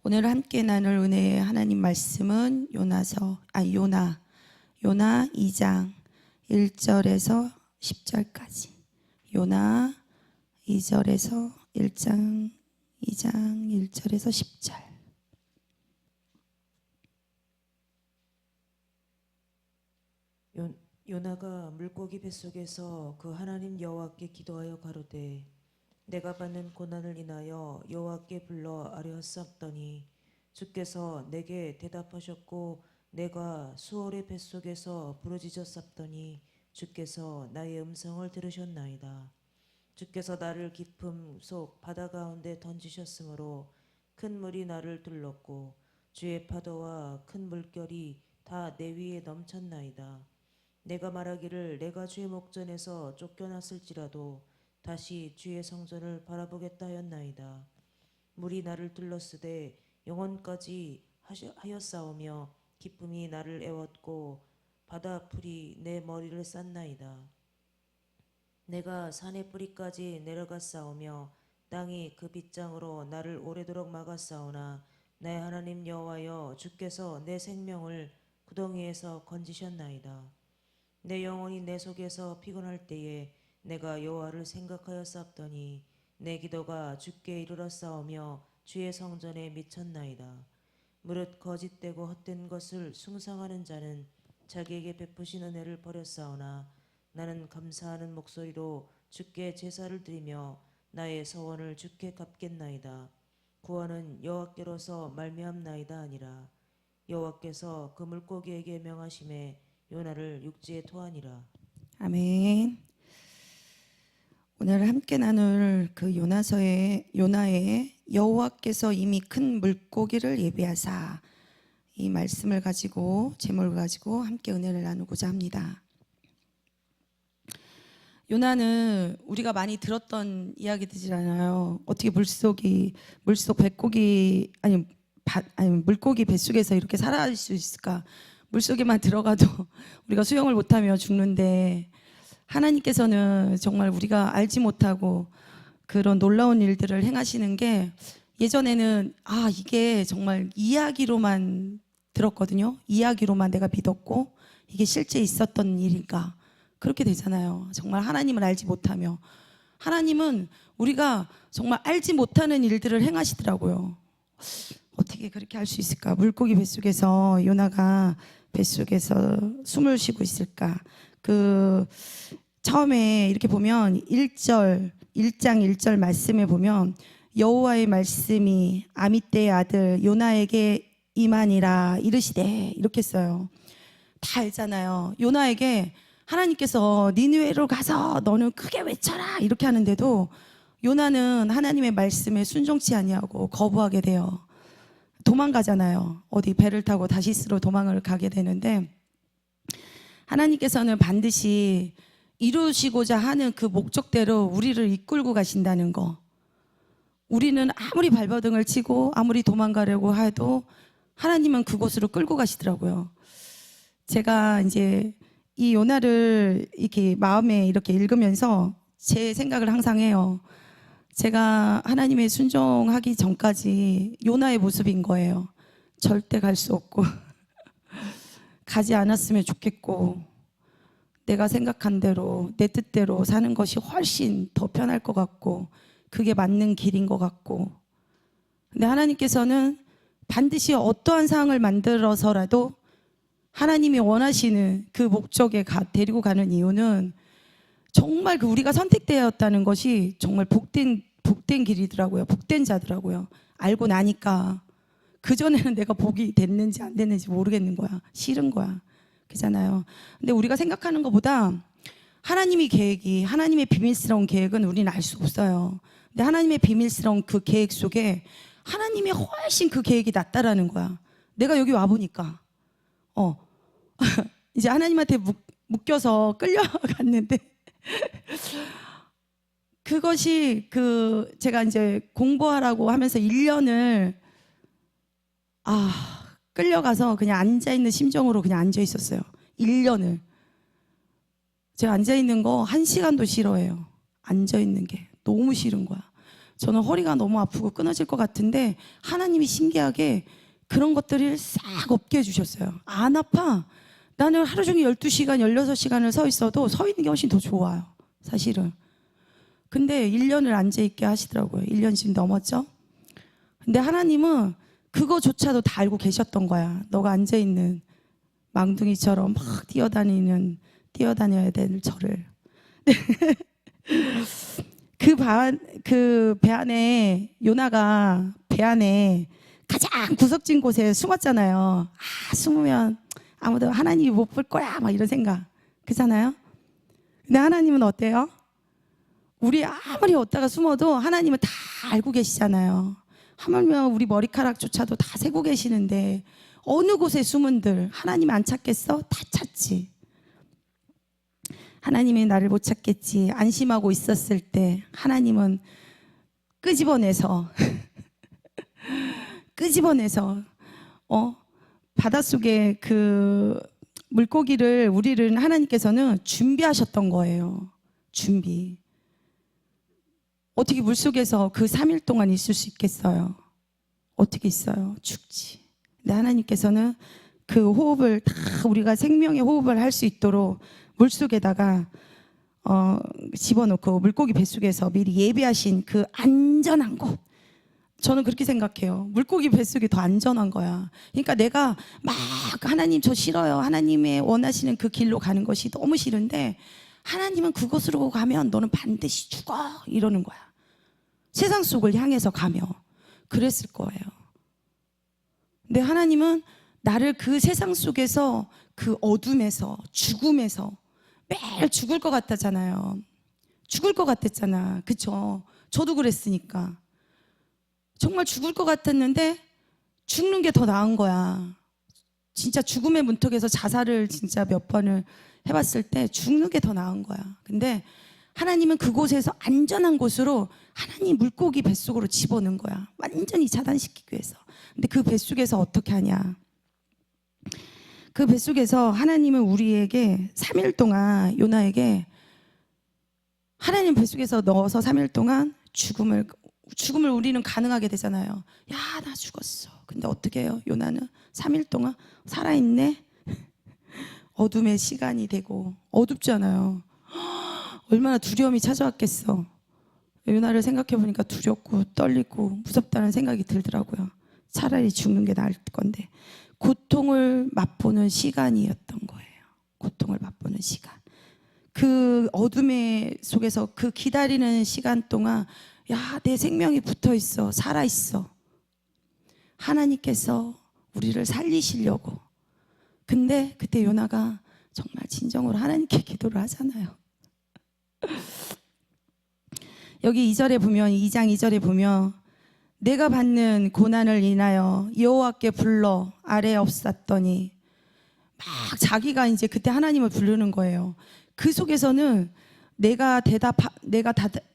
오늘 함께 나눌 은혜의 하나님 말씀은 요나 2장 1절에서 10절까지. 요나 2절에서 2장 1절에서 10절. 요나가 물고기 뱃속에서 그 하나님 여호와께 기도하여 가로되 내가 받는 고난을 인하여 여호와께 불러 아뢰었사옵더니 주께서 내게 대답하셨고 내가 수월의 뱃속에서 부르짖었사옵더니 주께서 나의 음성을 들으셨나이다. 주께서 나를 깊음 속 바다 가운데 던지셨으므로 큰 물이 나를 둘렀고 주의 파도와 큰 물결이 다 내 위에 넘쳤나이다. 내가 말하기를 내가 주의 목전에서 쫓겨났을지라도 다시 주의 성전을 바라보겠다 하였나이다. 물이 나를 둘렀으되 영혼까지 하였사오며 기쁨이 나를 애웠고 바다 풀이 내 머리를 쌌나이다. 내가 산의 뿌리까지 내려갔사오며 땅이 그 빗장으로 나를 오래도록 막았사오나 나의 하나님 여호와여 주께서 내 생명을 구덩이에서 건지셨나이다. 내 영혼이 내 속에서 피곤할 때에 내가 여호와를 생각하였사옵더니 내 기도가 주께 이르렀사오며 주의 성전에 미쳤나이다. 무릇 거짓되고 헛된 것을 숭상하는 자는 자기에게 베푸신 은혜를 버렸사오나 나는 감사하는 목소리로 주께 제사를 드리며 나의 서원을 주께 갚겠나이다. 구원은 여호와께로서 말미암나이다 아니라. 여호와께서 그 물고기에게 명하심에 요나를 육지에 토하니라. 아멘. 오늘 함께 나눌 그 요나의 여호와께서 이미 큰 물고기를 예비하사, 이 말씀을 가지고, 제목을 가지고 함께 은혜를 나누고자 합니다. 요나는 우리가 많이 들었던 이야기들이잖아요. 어떻게 물고기 뱃속에서 이렇게 살아갈 수 있을까? 물속에만 들어가도 우리가 수영을 못하며 죽는데, 하나님께서는 정말 우리가 알지 못하고 그런 놀라운 일들을 행하시는 게, 예전에는 이게 정말 이야기로만 들었거든요. 이야기로만 내가 믿었고 이게 실제 있었던 일인가, 그렇게 되잖아요. 정말 하나님을 알지 못하며. 하나님은 우리가 정말 알지 못하는 일들을 행하시더라고요. 어떻게 그렇게 할 수 있을까? 물고기 뱃속에서 요나가 뱃속에서 숨을 쉬고 있을까? 처음에 이렇게 보면 1장 1절 말씀에 보면 여호와의 말씀이 아미떼의 아들 요나에게 임하니라 이르시되, 이렇게 써요. 다 알잖아요. 요나에게 하나님께서 니느웨로 가서 너는 크게 외쳐라 이렇게 하는데도 요나는 하나님의 말씀에 순종치 아니하고 거부하게 돼요. 도망가잖아요. 어디 배를 타고 다시스로 도망을 가게 되는데, 하나님께서는 반드시 이루시고자 하는 그 목적대로 우리를 이끌고 가신다는 거. 우리는 아무리 발버둥을 치고 아무리 도망가려고 해도 하나님은 그곳으로 끌고 가시더라고요. 제가 이제 이 요나를 이렇게 마음에 이렇게 읽으면서 제 생각을 항상 해요. 제가 하나님의 순종하기 전까지 요나의 모습인 거예요. 절대 갈 수 없고 가지 않았으면 좋겠고, 내가 생각한 대로 내 뜻대로 사는 것이 훨씬 더 편할 것 같고 그게 맞는 길인 것 같고, 근데 하나님께서는 반드시 어떠한 상황을 만들어서라도 하나님이 원하시는 그 목적에 데리고 가는 이유는 정말 우리가 선택되었다는 것이 정말 복된 길이더라고요. 복된 자더라고요. 알고 나니까. 그전에는 내가 복이 됐는지 안 됐는지 모르겠는 거야. 싫은 거야. 그잖아요. 근데 우리가 생각하는 것보다 하나님의 비밀스러운 계획은 우리는 알 수 없어요. 근데 하나님의 비밀스러운 그 계획 속에 하나님이 훨씬 그 계획이 낫다라는 거야. 내가 여기 와보니까 이제 하나님한테 묶여서 끌려갔는데 그것이 제가 이제 공부하라고 하면서 1년을 끌려가서 그냥 앉아있는 심정으로 그냥 앉아있었어요. 1년을. 제가 앉아있는 거 1시간도 싫어해요. 앉아있는 게 너무 싫은 거야. 저는 허리가 너무 아프고 끊어질 것 같은데 하나님이 신기하게 그런 것들을 싹 없게 해주셨어요. 안 아파. 나는 하루 종일 12시간, 16시간을 서 있어도 서 있는 게 훨씬 더 좋아요. 사실은. 근데 1년을 앉아있게 하시더라고요. 1년 지금 넘었죠? 근데 하나님은 그거조차도 다 알고 계셨던 거야. 너가 앉아있는 망둥이처럼 막 뛰어다녀야 될 저를. 그 배 안에, 요나가 배 안에 가장 구석진 곳에 숨었잖아요. 숨으면 아무도 하나님이 못 볼 거야. 막 이런 생각. 그잖아요? 근데 하나님은 어때요? 우리 아무리 어디다가 숨어도 하나님은 다 알고 계시잖아요. 하물며 우리 머리카락조차도 다 세고 계시는데 어느 곳에 숨은들 하나님 안 찾겠어? 다 찾지. 하나님이 나를 못 찾겠지 안심하고 있었을 때 하나님은 끄집어내서 바닷속에 그 물고기를 우리를 하나님께서는 준비하셨던 거예요. 준비. 어떻게 물속에서 그 3일 동안 있을 수 있겠어요? 어떻게 있어요? 죽지. 근데 하나님께서는 그 호흡을 다 우리가 생명의 호흡을 할 수 있도록 물속에다가 집어넣고 물고기 뱃속에서 미리 예비하신 그 안전한 곳. 저는 그렇게 생각해요. 물고기 뱃속이 더 안전한 거야. 그러니까 내가 막 하나님 저 싫어요. 하나님의 원하시는 그 길로 가는 것이 너무 싫은데 하나님은 그곳으로 가면 너는 반드시 죽어 이러는 거야. 세상 속을 향해서 가며 그랬을 거예요. 근데 하나님은 나를 그 세상 속에서 그 어둠에서 죽음에서 매일 죽을 것 같았잖아요. 죽을 것 같았잖아. 그쵸? 저도 그랬으니까. 정말 죽을 것 같았는데 죽는 게 더 나은 거야. 진짜 죽음의 문턱에서 자살을 진짜 몇 번을 해봤을 때 죽는 게 더 나은 거야. 근데 하나님은 그곳에서 안전한 곳으로 하나님 물고기 뱃속으로 집어넣은 거야. 완전히 차단시키기 위해서. 근데 그 뱃속에서 어떻게 하냐. 그 뱃속에서 하나님은 우리에게 3일 동안 요나에게 하나님 뱃속에서 넣어서 3일 동안 죽음을 우리는 가능하게 되잖아요. 야, 나 죽었어. 근데 어떻게 해요? 요나는 3일 동안 살아있네. 어둠의 시간이 되고 어둡잖아요. 얼마나 두려움이 찾아왔겠어. 요나를 생각해 보니까 두렵고 떨리고 무섭다는 생각이 들더라고요. 차라리 죽는 게 나을 건데 고통을 맛보는 시간이었던 거예요. 고통을 맛보는 시간. 그 어둠의 속에서 그 기다리는 시간 동안 야, 내 생명이 붙어 있어. 살아 있어. 하나님께서 우리를 살리시려고. 근데 그때 요나가 정말 진정으로 하나님께 기도를 하잖아요. 여기 2절에 보면 2장 2절에 보면 내가 받는 고난을 인하여 여호와께 불러 아뢰 없었더니 막 자기가 이제 그때 하나님을 부르는 거예요. 그 속에서는 내가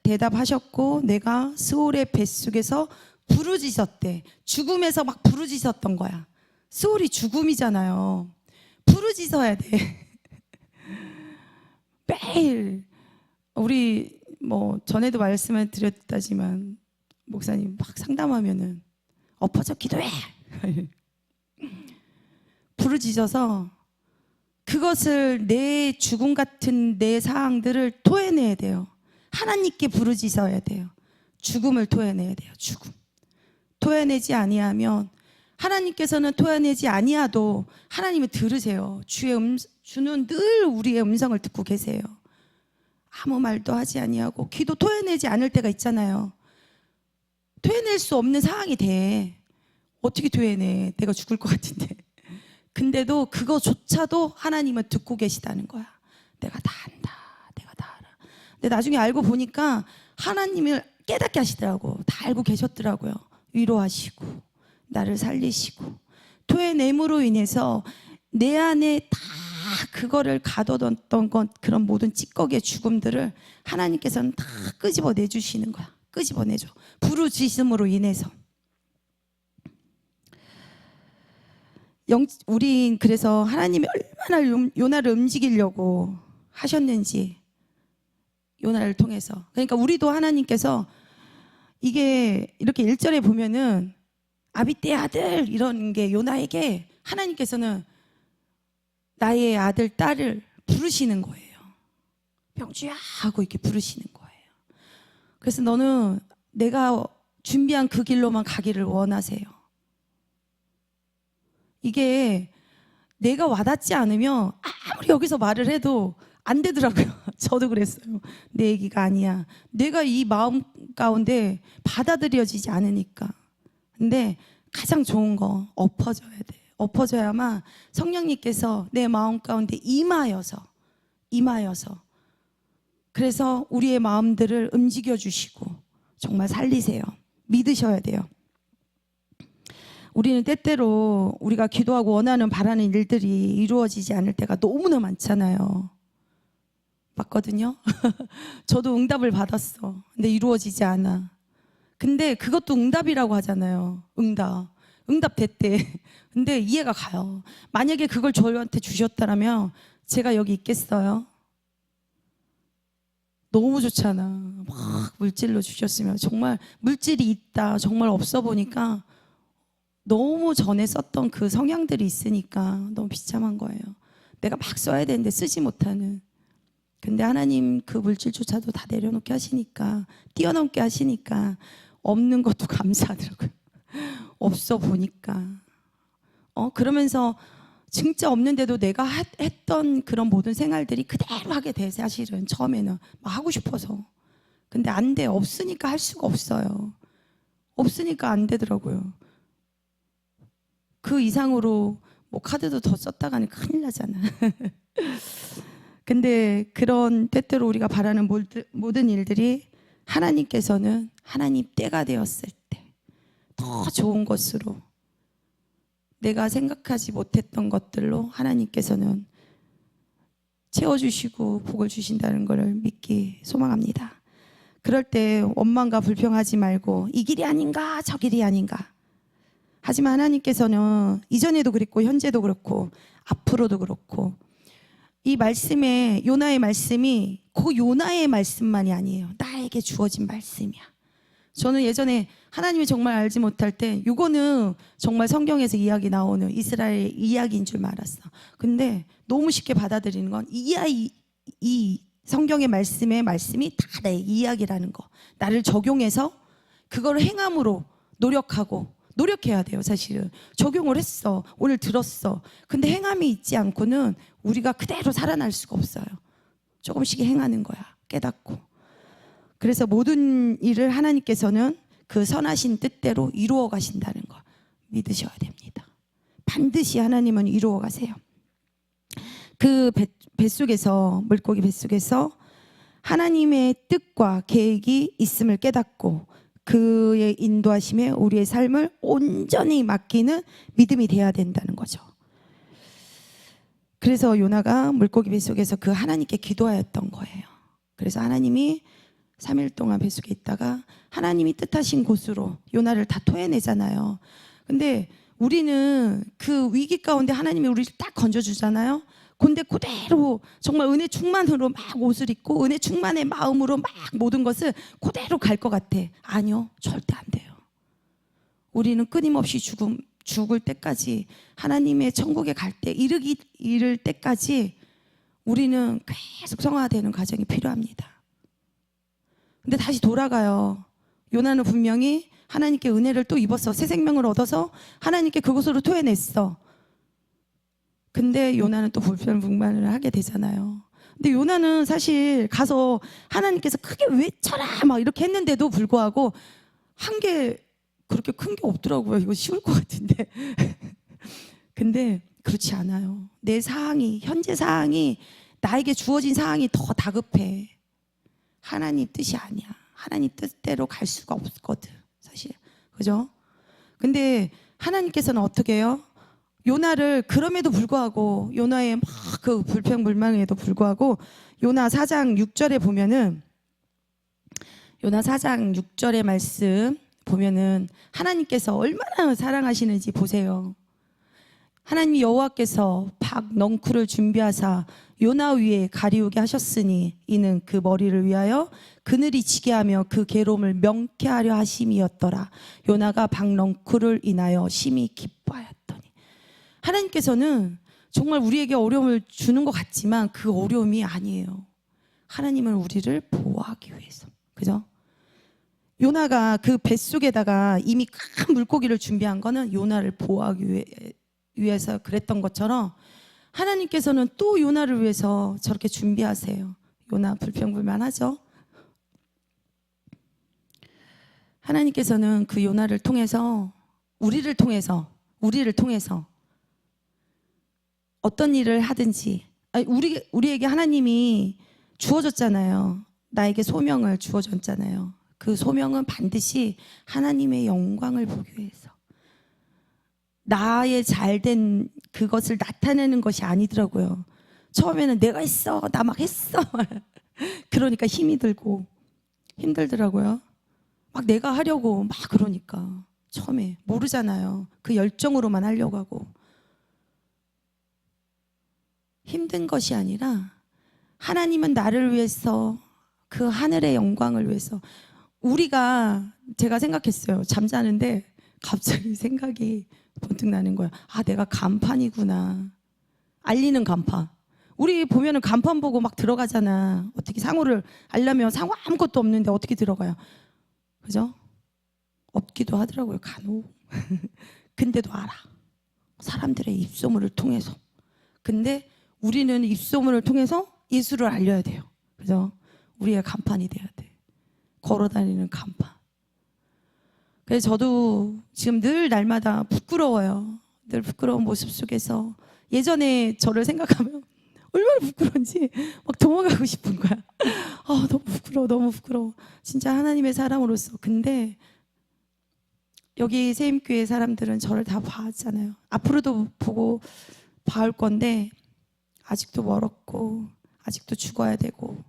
대답하셨고 내가 스올의 뱃속에서 부르짖었대. 죽음에서 막 부르짖었던 거야. 스올이 죽음이잖아요. 부르짖어야 돼. 매일 우리 뭐 전에도 말씀을 드렸다지만 목사님 막 상담하면은 엎어져 기도해. 부르짖어서 그것을 내 죽음 같은 내 사항들을 토해내야 돼요. 하나님께 부르짖어야 돼요. 죽음을 토해내야 돼요. 죽음. 토해내지 아니하면 하나님께서는 토해내지 아니하도 하나님을 들으세요. 주는 늘 우리의 음성을 듣고 계세요. 아무 말도 하지 아니하고 기도 토해내지 않을 때가 있잖아요. 토해낼 수 없는 상황이 돼. 어떻게 토해내? 내가 죽을 것 같은데. 근데도 그거조차도 하나님은 듣고 계시다는 거야. 내가 다 안다. 내가 다 알아. 근데 나중에 알고 보니까 하나님을 깨닫게 하시더라고. 다 알고 계셨더라고요. 위로하시고 나를 살리시고 토해냄으로 인해서 내 안에 다 그거를 가둬뒀던 것 그런 모든 찌꺼기의 죽음들을 하나님께서는 다 끄집어내 주시는 거야. 끄집어내줘. 부르짖음으로 인해서. 우린 그래서 하나님이 얼마나 요나를 움직이려고 하셨는지 요나를 통해서. 그러니까 우리도 하나님께서 이게 이렇게 1절에 보면은 아비떼의 아들 이런 게 요나에게 하나님께서는 나의 아들 딸을 부르시는 거예요. 병주야 하고 이렇게 부르시는 거예요. 그래서 너는 내가 준비한 그 길로만 가기를 원하세요. 이게 내가 와닿지 않으면 아무리 여기서 말을 해도 안 되더라고요. 저도 그랬어요. 내 얘기가 아니야. 내가 이 마음 가운데 받아들여지지 않으니까. 근데 가장 좋은 거 엎어져야 돼. 엎어져야만 성령님께서 내 마음 가운데 임하여서 그래서 우리의 마음들을 움직여 주시고 정말 살리세요. 믿으셔야 돼요. 우리는 때때로 우리가 기도하고 원하는 바라는 일들이 이루어지지 않을 때가 너무나 많잖아요. 맞거든요. 저도 응답을 받았어. 근데 이루어지지 않아. 근데 그것도 응답이라고 하잖아요. 응답 됐대. 근데 이해가 가요. 만약에 그걸 저한테 주셨다면 제가 여기 있겠어요? 너무 좋잖아. 막 물질로 주셨으면. 정말 물질이 있다 정말 없어 보니까 너무 전에 썼던 그 성향들이 있으니까 너무 비참한 거예요. 내가 막 써야 되는데 쓰지 못하는. 근데 하나님 그 물질조차도 다 내려놓게 하시니까, 뛰어넘게 하시니까 없는 것도 감사하더라고요. 없어 보니까. 그러면서 진짜 없는데도 내가 했던 그런 모든 생활들이 그대로 하게 돼. 사실은 처음에는 막 하고 싶어서. 근데 안 돼. 없으니까 할 수가 없어요. 없으니까 안 되더라고요. 그 이상으로 뭐 카드도 더 썼다가는 큰일 나잖아. 근데 그런 때때로 우리가 바라는 모든 일들이 하나님께서는 하나님 때가 되었을 때 더 좋은 것으로, 내가 생각하지 못했던 것들로 하나님께서는 채워주시고 복을 주신다는 것을 믿기 소망합니다. 그럴 때 원망과 불평하지 말고 이 길이 아닌가 저 길이 아닌가. 하지만 하나님께서는 이전에도 그랬고 현재도 그렇고 앞으로도 그렇고, 이 말씀에 요나의 말씀이 그 요나의 말씀만이 아니에요. 나에게 주어진 말씀이야. 저는 예전에 하나님이 정말 알지 못할 때 이거는 정말 성경에서 이야기 나오는 이스라엘 이야기인 줄 알았어. 근데 너무 쉽게 받아들이는 건 이 성경의 말씀이 다 내 이야기라는 거. 나를 적용해서 그걸 행함으로 노력해야 돼요. 사실은 적용을 했어. 오늘 들었어. 근데 행함이 있지 않고는 우리가 그대로 살아날 수가 없어요. 조금씩 행하는 거야. 깨닫고. 그래서 모든 일을 하나님께서는 그 선하신 뜻대로 이루어 가신다는 거 믿으셔야 됩니다. 반드시 하나님은 이루어 가세요. 그 뱃속에서, 물고기 뱃속에서 하나님의 뜻과 계획이 있음을 깨닫고 그의 인도하심에 우리의 삶을 온전히 맡기는 믿음이 돼야 된다는 거죠. 그래서 요나가 물고기 뱃속에서 그 하나님께 기도하였던 거예요. 그래서 하나님이 3일 동안 뱃속에 있다가 하나님이 뜻하신 곳으로 요나를 다 토해내잖아요. 근데 우리는 그 위기 가운데 하나님이 우리를 딱 건져주잖아요. 근데 그대로 정말 은혜 충만으로 막 옷을 입고 은혜 충만의 마음으로 막 모든 것을 그대로 갈 것 같아. 아니요, 절대 안 돼요. 우리는 끊임없이 죽을 때까지, 하나님의 천국에 갈 때 이를 때까지 우리는 계속 성화되는 과정이 필요합니다. 근데 다시 돌아가요. 요나는 분명히 하나님께 은혜를 또 입었어. 새 생명을 얻어서 하나님께 그곳으로 토해냈어. 근데 요나는 또 불평불만을 하게 되잖아요. 근데 요나는 사실 가서 하나님께서 크게 외쳐라 막 이렇게 했는데도 불구하고 한 게 그렇게 큰 게 없더라고요. 이거 쉬울 것 같은데. 근데 그렇지 않아요. 내 사항이, 현재 사항이, 나에게 주어진 사항이 더 다급해. 하나님 뜻이 아니야. 하나님 뜻대로 갈 수가 없거든, 사실. 그죠? 근데 하나님께서는 어떻게 해요? 요나를 그럼에도 불구하고, 요나의 막 그 불평불만에도 불구하고 요나 4장 6절에 보면은, 요나 4장 6절의 말씀 보면은 하나님께서 얼마나 사랑하시는지 보세요. 하나님 여호와께서 박 넝쿨을 준비하사 요나 위에 가리우게 하셨으니 이는 그 머리를 위하여 그늘이 지게 하며 그 괴로움을 명쾌하려 하심이었더라. 요나가 박 넝쿨을 인하여 심히 기뻐하였더니. 하나님께서는 정말 우리에게 어려움을 주는 것 같지만 그 어려움이 아니에요. 하나님은 우리를 보호하기 위해서. 그죠? 요나가 그 뱃속에다가 이미 큰 물고기를 준비한 거는 요나를 보호하기 위해서 그랬던 것처럼 하나님께서는 또 요나를 위해서 저렇게 준비하세요. 요나 불평불만하죠? 하나님께서는 그 요나를 통해서 우리를 통해서 어떤 일을 하든지 우리에게 하나님이 주어졌잖아요. 나에게 소명을 주어졌잖아요. 그 소명은 반드시 하나님의 영광을 보기 위해서. 나의 잘된 그것을 나타내는 것이 아니더라고요. 처음에는 내가 했어, 나 막 했어. 그러니까 힘이 들고 힘들더라고요. 막 내가 하려고 막 그러니까 처음에 모르잖아요. 그 열정으로만 하려고 하고. 힘든 것이 아니라 하나님은 나를 위해서 그 하늘의 영광을 위해서 제가 생각했어요. 잠자는데 갑자기 생각이 번뜩 나는 거야. 아, 내가 간판이구나. 알리는 간판. 우리 보면은 간판 보고 막 들어가잖아. 어떻게 상호를 알려면 상호 아무것도 없는데 어떻게 들어가요? 그죠? 없기도 하더라고요. 간혹. 근데도 알아. 사람들의 입소문을 통해서. 근데 우리는 입소문을 통해서 예수를 알려야 돼요. 그죠? 우리의 간판이 돼야 돼. 걸어다니는 간판. 그래서 저도 지금 늘 날마다 부끄러워요. 늘 부끄러운 모습 속에서 예전에 저를 생각하면 얼마나 부끄러운지 막 도망가고 싶은 거야. 아, 너무 부끄러워, 너무 부끄러워. 진짜 하나님의 사람으로서. 근데 여기 세임교회 사람들은 저를 다 봐왔잖아요. 앞으로도 보고 봐올 건데 아직도 멀었고 아직도 죽어야 되고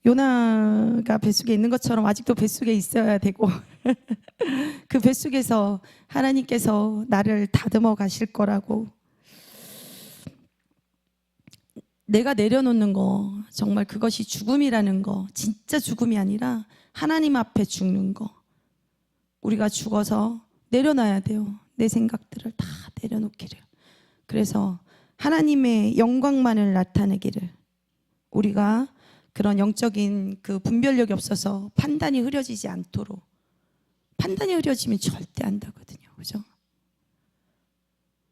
요나가 뱃속에 있는 것처럼 아직도 뱃속에 있어야 되고 그 뱃속에서 하나님께서 나를 다듬어 가실 거라고. 내가 내려놓는 거 정말 그것이 죽음이라는 거, 진짜 죽음이 아니라 하나님 앞에 죽는 거. 우리가 죽어서 내려놔야 돼요. 내 생각들을 다 내려놓기를. 그래서 하나님의 영광만을 나타내기를. 우리가 그런 영적인 그 분별력이 없어서 판단이 흐려지지 않도록. 판단이 흐려지면 절대 안 되거든요. 그죠?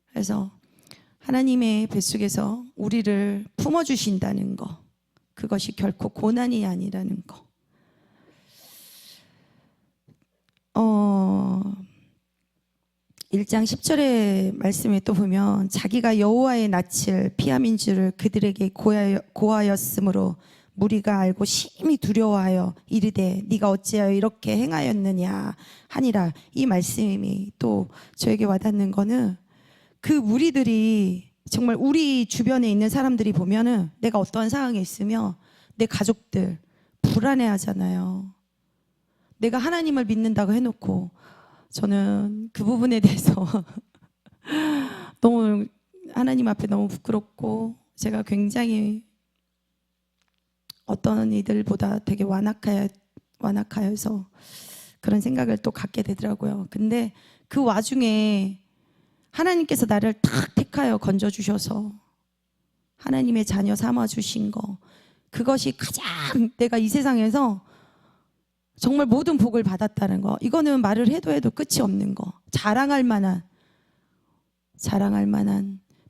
그래서 하나님의 뱃속에서 우리를 품어주신다는 거, 그것이 결코 고난이 아니라는 거. 1장 10절의 말씀에 또 보면 자기가 여호와의 낯을 피함인 줄을 그들에게 고하였으므로 무리가 알고 심히 두려워하여 이르되 네가 어찌하여 이렇게 행하였느냐 하니라. 이 말씀이 또 저에게 와닿는 거는 그 무리들이 정말 우리 주변에 있는 사람들이 보면은 내가 어떠한 상황에 있으면 내 가족들 불안해하잖아요. 내가 하나님을 믿는다고 해놓고 저는 그 부분에 대해서 너무 하나님 앞에 너무 부끄럽고 제가 굉장히 어떤 이들보다 되게 완악하여서 그런 생각을 또 갖게 되더라고요. 근데 그 와중에 하나님께서 나를 탁 택하여 건져주셔서 하나님의 자녀 삼아주신 거, 그것이 가장 내가 이 세상에서 정말 모든 복을 받았다는 거, 이거는 말을 해도 끝이 없는 거, 자랑할 만한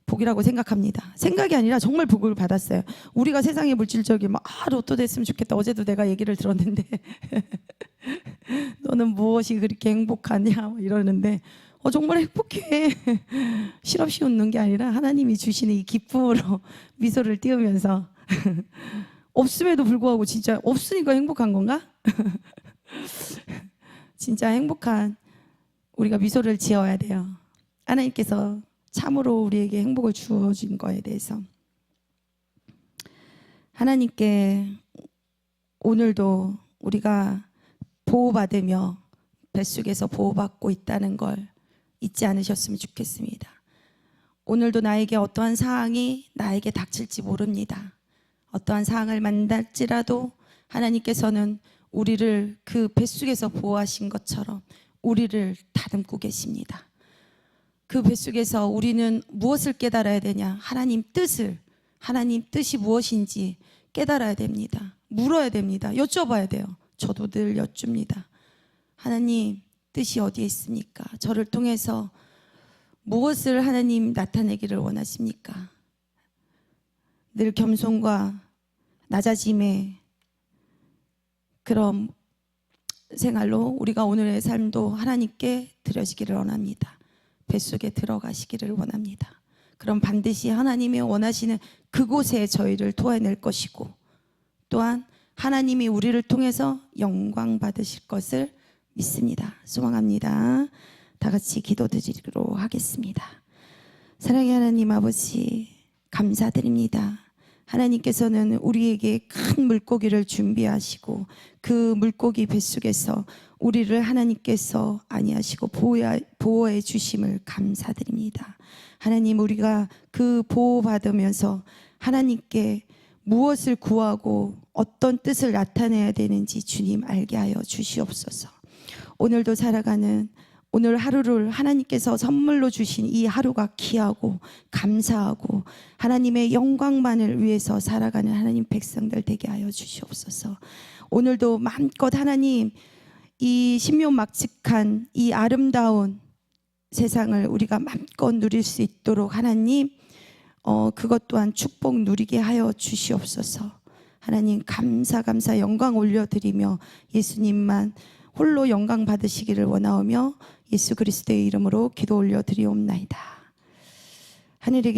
복이라고 생각합니다. 생각이 아니라 정말 복을 받았어요. 우리가 세상의 물질적인 로또 됐으면 좋겠다. 어제도 내가 얘기를 들었는데 너는 무엇이 그렇게 행복하냐 이러는데 정말 행복해. 실없이 웃는 게 아니라 하나님이 주시는 이 기쁨으로 미소를 띄우면서 없음에도 불구하고 진짜 없으니까 행복한 건가? 진짜 행복한 우리가 미소를 지어야 돼요. 하나님께서 참으로 우리에게 행복을 주어진 거에 대해서 하나님께 오늘도 우리가 보호받으며 뱃속에서 보호받고 있다는 걸 잊지 않으셨으면 좋겠습니다. 오늘도 나에게 어떠한 상황이 나에게 닥칠지 모릅니다. 어떠한 상황을 만날지라도 하나님께서는 우리를 그 뱃속에서 보호하신 것처럼 우리를 다듬고 계십니다. 그 뱃속에서 우리는 무엇을 깨달아야 되냐? 하나님 뜻이 무엇인지 깨달아야 됩니다. 물어야 됩니다. 여쭤봐야 돼요. 저도 늘 여쭙니다. 하나님 뜻이 어디에 있습니까? 저를 통해서 무엇을 하나님 나타내기를 원하십니까? 늘 겸손과 낮아짐의 그런 생활로 우리가 오늘의 삶도 하나님께 드려지기를 원합니다. 뱃속에 들어가시기를 원합니다. 그럼 반드시 하나님이 원하시는 그곳에 저희를 토해낼 것이고 또한 하나님이 우리를 통해서 영광 받으실 것을 믿습니다. 소망합니다. 다 같이 기도드리도록 하겠습니다. 사랑의 하나님 아버지 감사드립니다. 하나님께서는 우리에게 큰 물고기를 준비하시고 그 물고기 뱃속에서 우리를 하나님께서 안위하시고 보호해 주심을 감사드립니다. 하나님 우리가 그 보호받으면서 하나님께 무엇을 구하고 어떤 뜻을 나타내야 되는지 주님 알게 하여 주시옵소서. 오늘도 살아가는 오늘 하루를 하나님께서 선물로 주신 이 하루가 귀하고 감사하고 하나님의 영광만을 위해서 살아가는 하나님 백성들 되게 하여 주시옵소서. 오늘도 마음껏 하나님 이 신묘막측한 이 아름다운 세상을 우리가 마음껏 누릴 수 있도록 하나님 그것 또한 축복 누리게 하여 주시옵소서. 하나님 감사 영광 올려드리며 예수님만 홀로 영광 받으시기를 원하오며 예수 그리스도의 이름으로 기도 올려드리옵나이다. 하늘에